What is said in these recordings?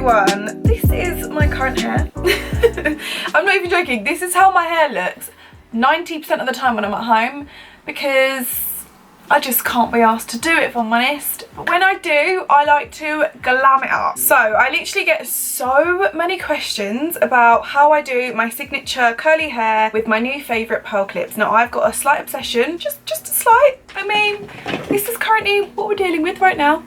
everyone, this is my current hair. I'm not even joking, this is how my hair looks 90% of the time when I'm at home, because I just can't be asked to do it, if I'm honest. But when I do, I like to glam it up. So I literally get so many questions about how I do my signature curly hair with my new favourite pearl clips. Now I've got a slight obsession, just a slight. I mean, this is currently what we're dealing with right now.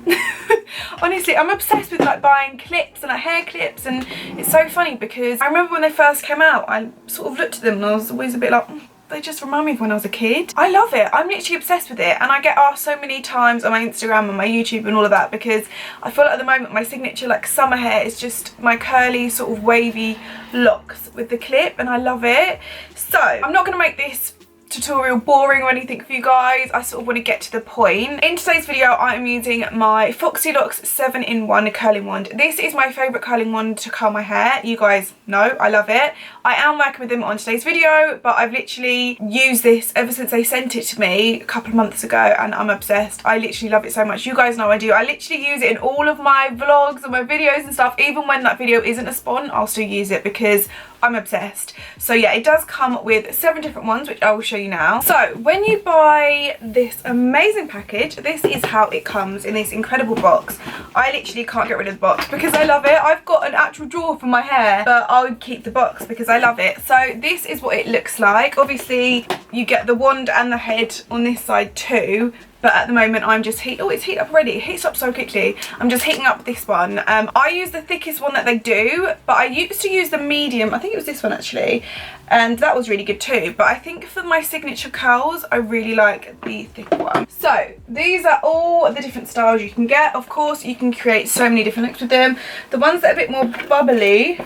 Honestly, I'm obsessed with like buying clips and like hair clips, and it's so funny because I remember when they first came out, I sort of looked at them and I was always a bit like, they just remind me of when I was a kid. I love it. I'm literally obsessed with it, and I get asked so many times on my Instagram and my YouTube and all of that, because I feel like at the moment my signature like summer hair is just my curly sort of wavy locks with the clip, and I love it. So I'm not going to make this tutorial boring or anything for you guys. I sort of want to get to the point. In today's video I am using my Foxy Locks 7-in-1 curling wand. This is my favourite curling wand to curl my hair. You guys know I love it. I am working with them on today's video, but I've literally used this ever since they sent it to me a couple of months ago, and I'm obsessed. I literally love it so much. You guys know I do. I literally use it in all of my vlogs and my videos and stuff. Even when that video isn't a spawn, I'll still use it because I'm obsessed. So yeah, it does come with 7 different ones, which I will show you now. So when you buy this amazing package, this is how it comes in this incredible box. I literally can't get rid of the box because I love it. I've got an actual drawer for my hair, but I would keep the box because I love it. So this is what it looks like. Obviously you get the wand and the head on this side too, but at the moment I'm just oh, it's heated up already. It heats up so quickly. I'm just heating up this one. I use the thickest one that they do, but I used to use the medium. I think it was this one actually, and that was really good too. But I think for my signature curls, I really like the thick one. So these are all the different styles you can get. Of course, you can create so many different looks with them. The ones that are a bit more bubbly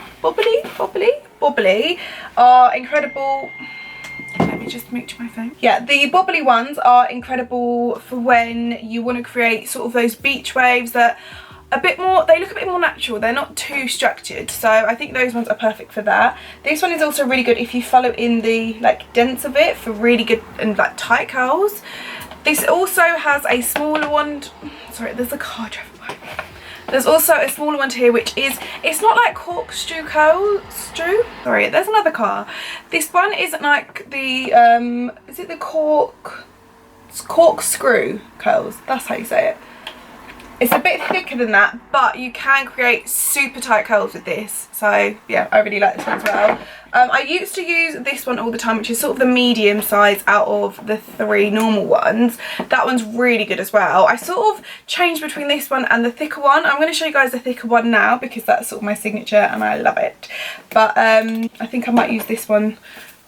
are incredible. Let me just mooch my phone. Yeah, the bobbly ones are incredible for when you want to create sort of those beach waves that a bit more, they look a bit more natural. They're not too structured, so I think those ones are perfect for that. This one is also really good if you follow in the like dents of it for really good and like tight curls. This also has a smaller one. Sorry, there's a car driving by. There's also a smaller one here, which is, it's not like corkscrew curls. Sorry, there's another car. This one isn't like the, is it the corkscrew curls? That's how you say it. It's a bit thicker than that, but you can create super tight curls with this. So yeah, I really like this one as well. I used to use this one all the time, which is sort of the medium size out of the 3 normal ones. That one's really good as well. I sort of changed between this one and the thicker one. I'm going to show you guys the thicker one now because that's sort of my signature and I love it. But I think I might use this one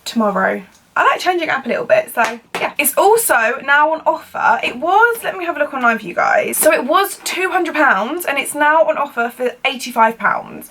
tomorrow. I like changing it up a little bit, so yeah. It's also now on offer. It was, let me have a look online for you guys. So it was £200 and it's now on offer for £85.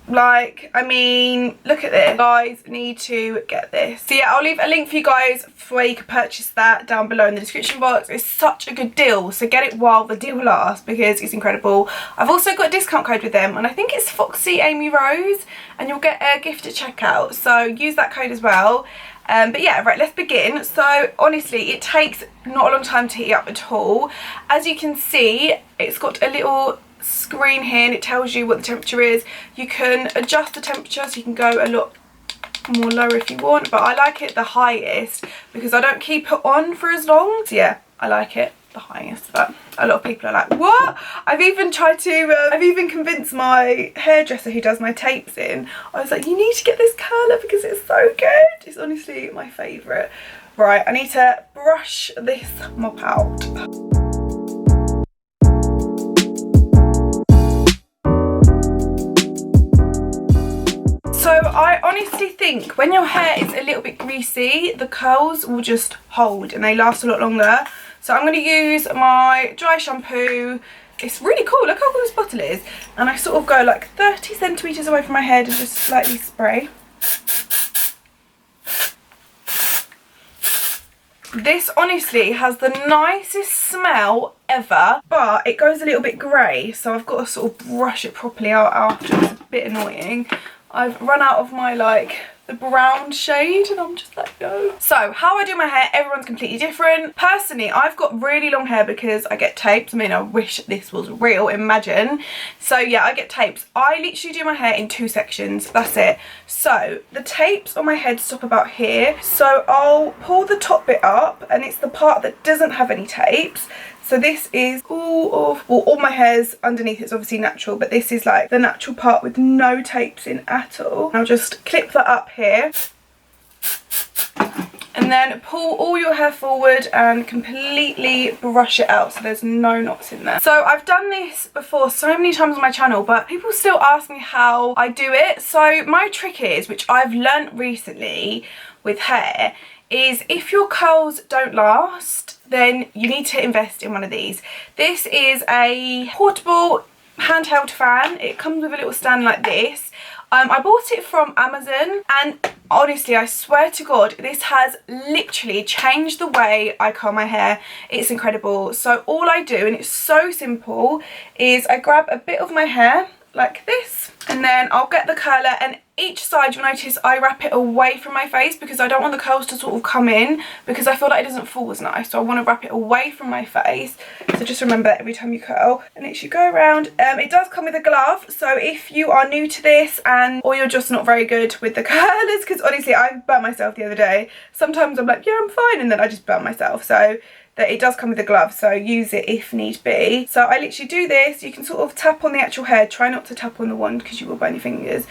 Like, I mean, look at this. You guys need to get this. So yeah, I'll leave a link for you guys for where you can purchase that down below in the description box. It's such a good deal, so get it while the deal lasts because it's incredible. I've also got a discount code with them, and I think it's FoxyAmyRose, and you'll get a gift at checkout, so use that code as well. But yeah, right, let's begin. So honestly, it takes not a long time to heat up at all. As you can see, it's got a little screen here and it tells you what the temperature is. You can adjust the temperature, so you can go a lot more lower if you want, but I like it the highest because I don't keep it on for as long. So yeah, I like it the highest, but a lot of people are like, what? I've even tried to I've even convinced my hairdresser who does my tapes in. I was like, you need to get this curler because it's so good. It's honestly my favourite. Right, I need to brush this mop out. So I honestly think when your hair is a little bit greasy, the curls will just hold and they last a lot longer. So I'm going to use my dry shampoo. It's really cool. Look how cool this bottle is. And I sort of go like 30 centimetres away from my head and just slightly spray. This honestly has the nicest smell ever, but it goes a little bit grey, so I've got to sort of brush it properly out after. It's a bit annoying. I've run out of my like the brown shade, and I'm just like, no. So how I do my hair, everyone's completely different. Personally, I've got really long hair because I get tapes. I mean, I wish this was real, imagine. So yeah, I get tapes. I literally do my hair in 2 sections, that's it. So the tapes on my head stop about here. So I'll pull the top bit up, and it's the part that doesn't have any tapes. So this is all my hair's underneath, it's obviously natural, but this is like the natural part with no tapes in at all. I'll just clip that up here. And then pull all your hair forward and completely brush it out so there's no knots in there. So I've done this before so many times on my channel, but people still ask me how I do it. So my trick is, which I've learnt recently with hair, is if your curls don't last, then you need to invest in one of these. This is a portable handheld fan. It comes with a little stand like this. I bought it from Amazon, and honestly, I swear to God, this has literally changed the way I curl my hair. It's incredible. So all I do, and it's so simple, is I grab a bit of my hair like this, and then I'll get the curler, and each side, you'll notice I wrap it away from my face because I don't want the curls to sort of come in, because I feel like it doesn't fall as nice. So I want to wrap it away from my face. So just remember that every time you curl, and it should go around. It does come with a glove, so if you are new to this or you're just not very good with the curlers, because honestly I burnt myself the other day. Sometimes I'm like, yeah, I'm fine, and then I just burnt myself. So that it does come with a glove, so use it if need be. So I literally do this. You can sort of tap on the actual head. Try not to tap on the wand because you will burn your fingers.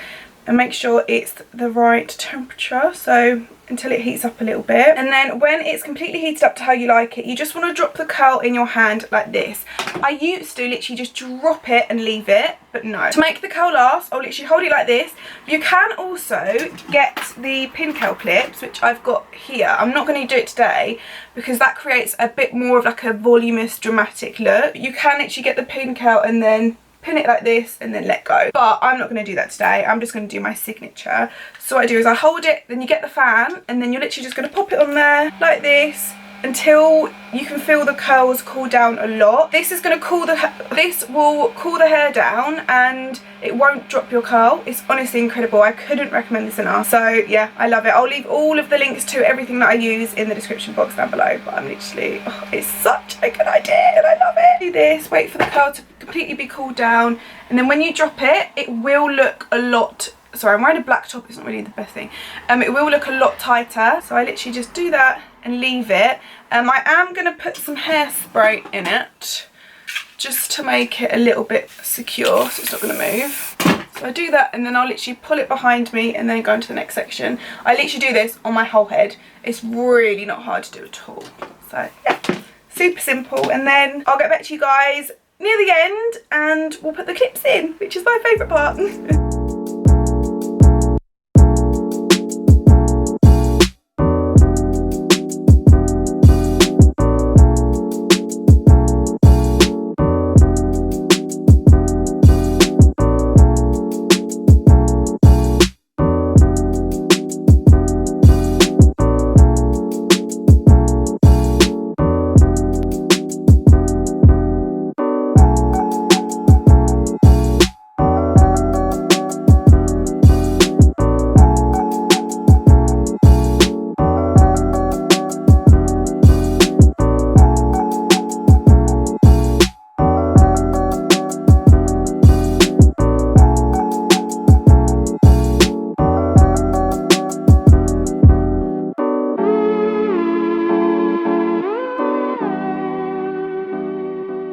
And make sure it's the right temperature, so until it heats up a little bit. And then when it's completely heated up to how you like it, you just want to drop the curl in your hand like this. I used to literally just drop it and leave it, but no. To make the curl last, I'll literally hold it like this. You can also get the pin curl clips, which I've got here. I'm not going to do it today because that creates a bit more of like a voluminous, dramatic look. You can actually get the pin curl and then pin it like this and then let go, but I'm not going to do that today. I'm just going to do my signature. So what I do is I hold it, then you get the fan, and then you're literally just going to pop it on there like this until you can feel the curls cool down a lot. This is going to cool this will cool the hair down, and it won't drop your curl. It's honestly incredible. I couldn't recommend this enough. So yeah, I love it. I'll leave all of the links to everything that I use in the description box down below, but I'm literally, it's such a good idea and I love it. Do this, wait for the curl to completely be cooled down, and then when you drop it, it will look a lot, sorry, I'm wearing a black top, it's not really the best thing. It will look a lot tighter. So I literally just do that and leave it. I am going to put some hairspray in it just to make it a little bit secure so it's not going to move. So I do that, and then I'll literally pull it behind me and then go into the next section. I literally do this on my whole head. It's really not hard to do at all. So yeah, super simple. And then I'll get back to you guys near the end and we'll put the clips in, which is my favourite part.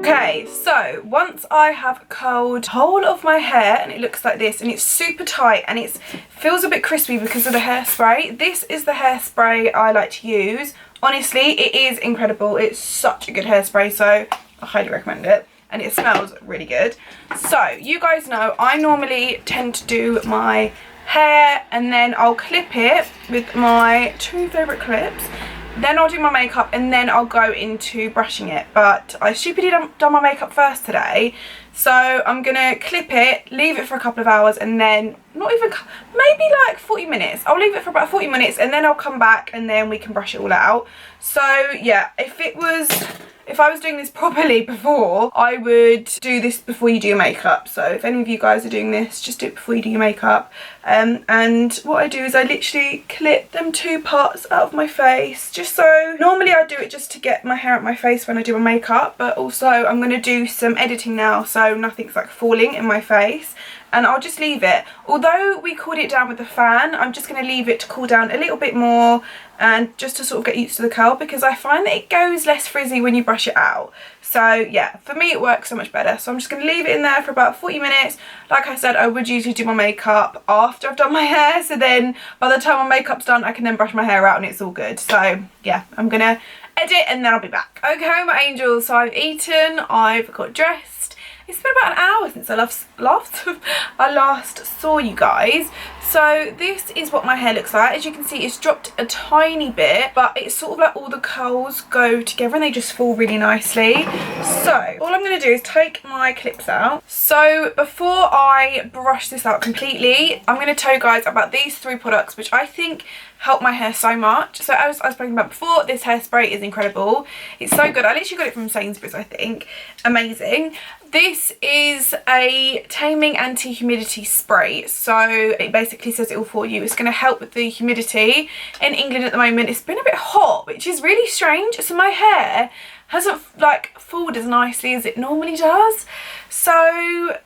Okay, so once I have curled the whole of my hair and it looks like this, and it's super tight and it feels a bit crispy because of the hairspray. This is the hairspray I like to use. Honestly, it is incredible. It's such a good hairspray, so I highly recommend it. And it smells really good. So you guys know I normally tend to do my hair and then I'll clip it with my 2 favourite clips. Then I'll do my makeup and then I'll go into brushing it. But I stupidly done my makeup first today. So I'm going to clip it, leave it for a couple of hours, and then maybe like 40 minutes. I'll leave it for about 40 minutes and then I'll come back and then we can brush it all out. So yeah, if if I was doing this properly before, I would do this before you do your makeup. So if any of you guys are doing this, just do it before you do your makeup. And what I do is I literally clip them 2 parts out of my face, just so, normally I do it just to get my hair out my face when I do my makeup, but also I'm going to do some editing now so nothing's like falling in my face. And I'll just leave it. Although we cooled it down with the fan, I'm just going to leave it to cool down a little bit more, and just to sort of get used to the curl, because I find that it goes less frizzy when you brush it out. So yeah, for me it works so much better. So I'm just going to leave it in there for about 40 minutes. Like I said, I would usually do my makeup after I've done my hair, so then by the time my makeup's done I can then brush my hair out and it's all good. So yeah, I'm going to edit and then I'll be back. Okay my angels, so I've eaten, I've got dressed. It's been about an hour since I last saw you guys. So this is what my hair looks like. As you can see, it's dropped a tiny bit, but it's sort of like all the curls go together and they just fall really nicely. So all I'm going to do is take my clips out. So before I brush this out completely, I'm going to tell you guys about these 3 products which I think help my hair so much. So as I was speaking about before, this hairspray is incredible. It's so good. I literally got it from Sainsbury's, I think. Amazing. This is a taming anti-humidity spray. So it basically says it all for you. It's going to help with the humidity. In England at the moment, it's been a bit hot, which is really strange. So my hair hasn't like fallen as nicely as it normally does. So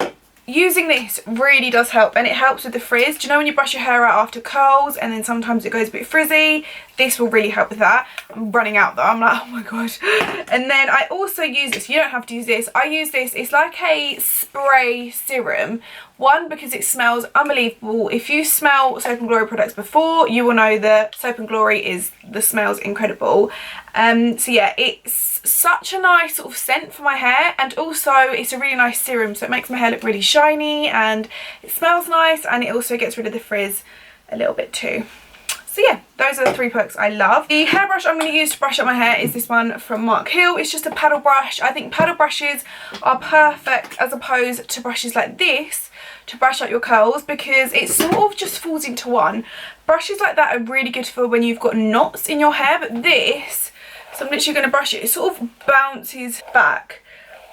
using this really does help, and it helps with the frizz. Do you know when you brush your hair out after curls and then sometimes it goes a bit frizzy? This will really help with that. I'm running out though, I'm like, oh my god. And then I also use this, you don't have to use this, I use this, it's like a spray serum. One, because it smells unbelievable. If you smell Soap and Glory products before, you will know that Soap and Glory smells incredible. So yeah, it's such a nice sort of scent for my hair, and also it's a really nice serum, so it makes my hair look really shiny and it smells nice, and it also gets rid of the frizz a little bit too. So yeah, those are the 3 products I love. The hairbrush I'm going to use to brush up my hair is this one from Mark Hill. It's just a paddle brush. I think paddle brushes are perfect as opposed to brushes like this to brush out your curls, because it sort of just falls into one. Brushes like that are really good for when you've got knots in your hair, but this, so I'm literally going to brush it, it sort of bounces back.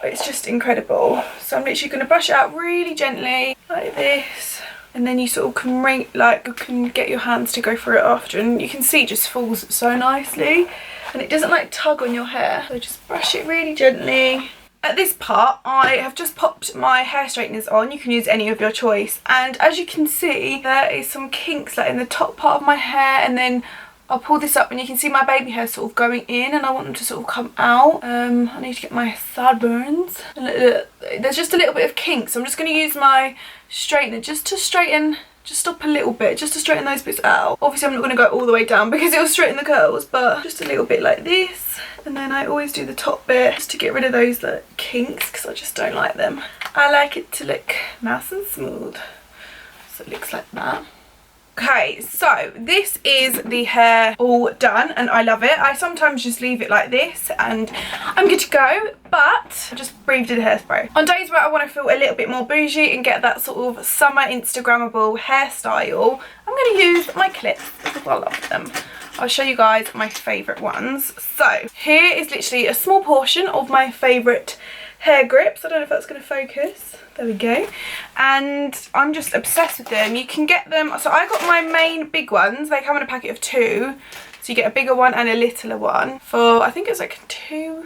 It's just incredible. So I'm literally going to brush it out really gently like this, and then you sort of can get your hands to go through it after, and you can see it just falls so nicely and it doesn't like tug on your hair. So just brush it really gently. At this part, I have just popped my hair straighteners on. You can use any of your choice, and as you can see, there is some kinks like in the top part of my hair, and then I'll pull this up and you can see my baby hair sort of going in, and I want them to sort of come out. I need to get my sideburns. There's just a little bit of kink, so I'm just going to use my straightener just to straighten, just stop a little bit, just to straighten those bits out. Obviously I'm not going to go all the way down because it'll straighten the curls, but just a little bit like this. And then I always do the top bit just to get rid of those like kinks, because I just don't like them. I like it to look nice and smooth. So it looks like that. Okay, so this is the hair all done and I love it. I sometimes just leave it like this and I'm good to go, but I just breathed in hairspray. On days where I want to feel a little bit more bougie and get that sort of summer Instagrammable hairstyle, I'm going to use my clips because I love them. I'll show you guys my favourite ones. So here is literally a small portion of my favourite hair grips. I don't know if that's going to focus. There we go. And I'm just obsessed with them. You can get them, so I got my main big ones. They come in a packet of 2. So you get a bigger one and a littler one for, I think it was like £2.50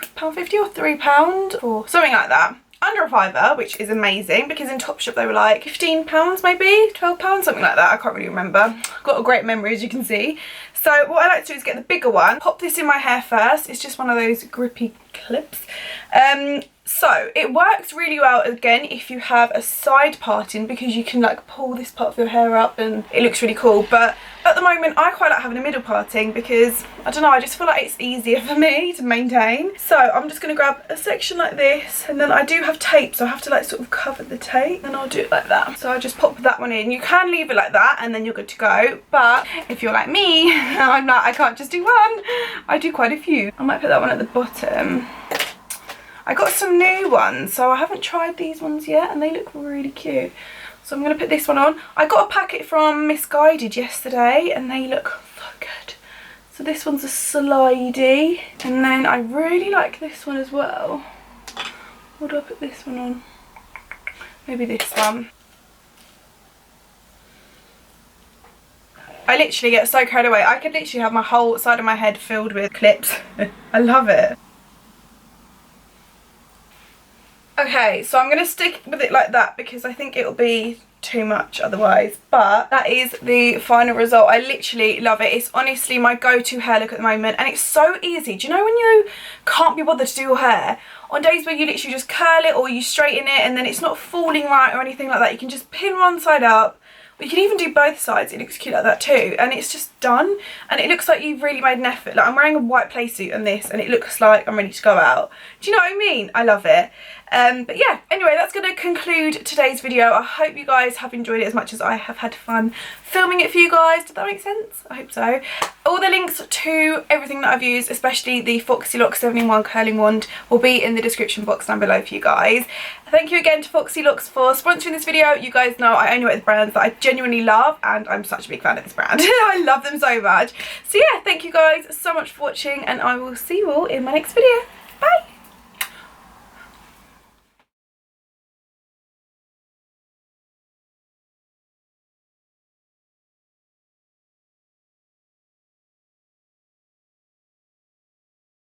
or £3 or something like that. Under a £5, which is amazing, because in Topshop they were like £15 maybe, £12, something like that. I can't really remember. Got a great memory, as you can see. So what I like to do is get the bigger one, pop this in my hair first. It's just one of those grippy clips. So it works really well again if you have a side parting, because you can like pull this part of your hair up and it looks really cool. But at the moment I quite like having a middle parting because, I don't know, I just feel like it's easier for me to maintain. So I'm just going to grab a section like this, and then I do have tape, so I have to like sort of cover the tape, and I'll do it like that. So I just pop that one in. You can leave it like that and then you're good to go, but if you're like me, I can't just do one, I do quite a few. I might put that one at the bottom. I got some new ones, so I haven't tried these ones yet, and they look really cute. So I'm going to put this one on. I got a packet from Misguided yesterday, and they look so good. So this one's a slidey, and then I really like this one as well. What do I put this one on? Maybe this one. I literally get so carried away. I could literally have my whole side of my head filled with clips. I love it. Okay, so I'm going to stick with it like that because I think it'll be too much otherwise, but that is the final result. I literally love it. It's honestly my go-to hair look at the moment, and it's so easy. Do you know when you can't be bothered to do your hair? On days where you literally just curl it or you straighten it and then it's not falling right or anything like that, you can just pin one side up. You can even do both sides. It looks cute like that too, and it's just done, and it looks like you've really made an effort. Like, I'm wearing a white play suit and this, and it looks like I'm ready to go out. Do you know what I mean? I love it. But yeah, anyway, that's going to conclude today's video. I hope you guys have enjoyed it as much as I have had fun filming it for you guys. Did that make sense? I hope so. All the links to everything that I've used, especially the Foxy Locks 7-in-1 curling wand, will be in the description box down below for you guys. Thank you again to Foxy Locks for sponsoring this video. You guys know I only work with brands that I genuinely love, and I'm such a big fan of this brand. I love them so much. So yeah, thank you guys so much for watching, and I will see you all in my next video.